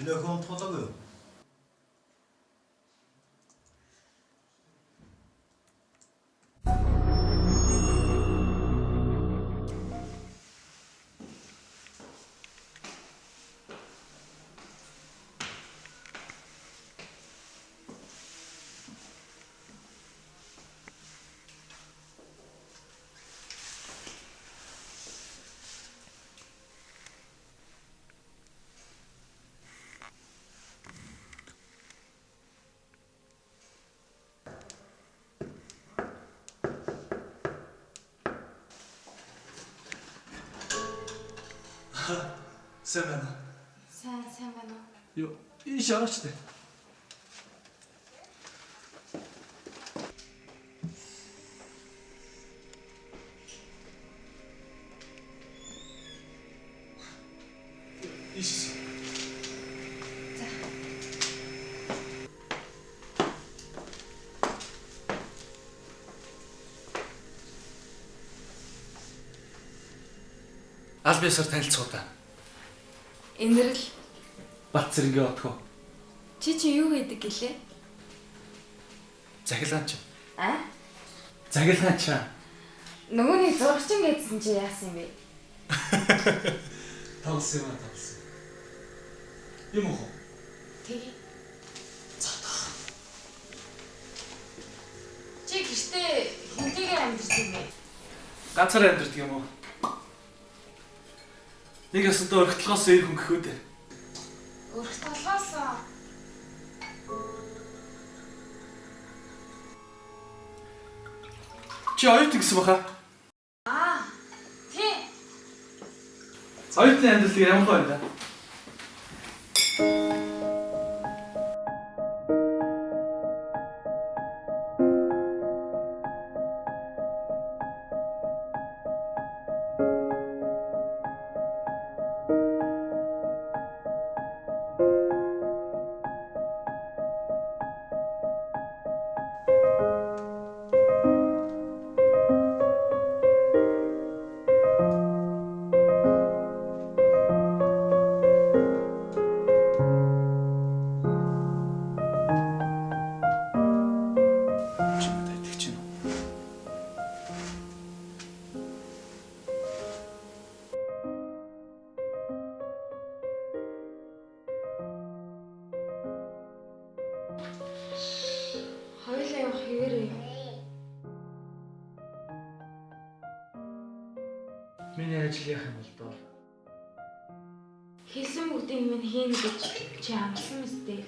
Телефон унтуулаагүй юу? Сайн байна уу? Сайн байна уу? Юу, ийш орооч дээ. Ийш. За. Аль биесээр танилцах удаа. Энэрл Бат зэрэгээ отгоо. чи юу хийдэг гэлээ? Захилгаач. А? Захилгаач. Нөгөөний зурагчин гэдсэн чи яасан юм бэ? Тоглосон. Юм уу? Тэгээ. Чи гэртээ хинтэйгээр амьдэрдэг юм бэ? Ганцаар амьдэрдэг юм уу? Нэг ясандаа өргөтлгоос ир хүн гэхүүд. Өрх толгоос Чи оюут гэсэн баха. тий. Оюутны амьдрал ямар гоё юм да? Хоёулаа явах хэвээрээ юм. Миний ажил яах юм бол доо. Хийсэн бүгдийг минь хийнэ гэж чи амласан мэт.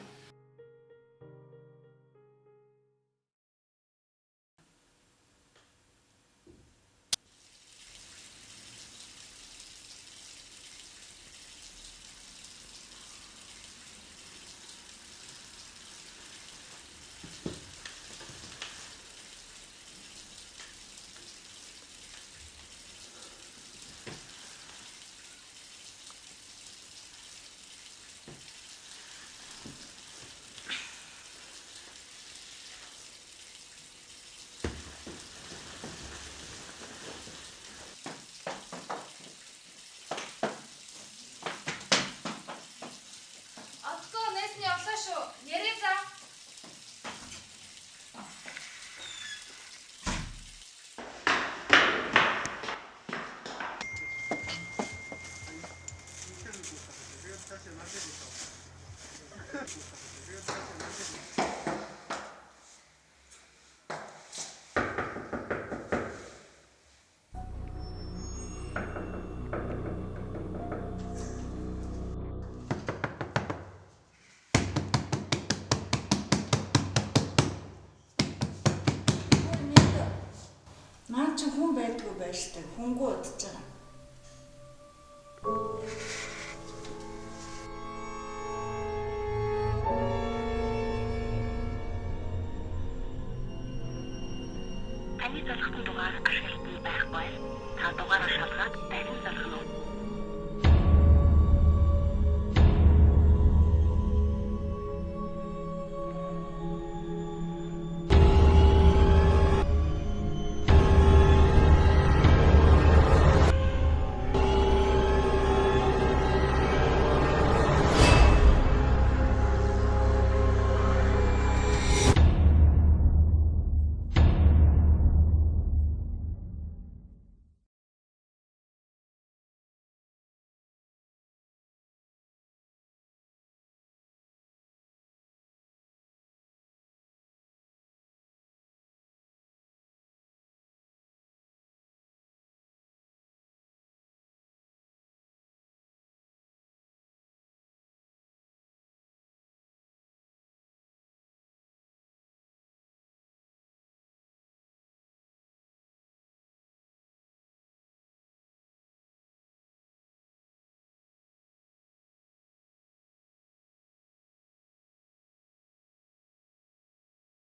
Отгоо нэсний явлаа шүү. Нэрээ за. Наад чи хүн байдгүй байж таа. Хүнгүү удаж байгаа. Таны залхсан дугаар ашиглалтанд байхгүй. Та дугаараа шалгаад дахин залгах нь.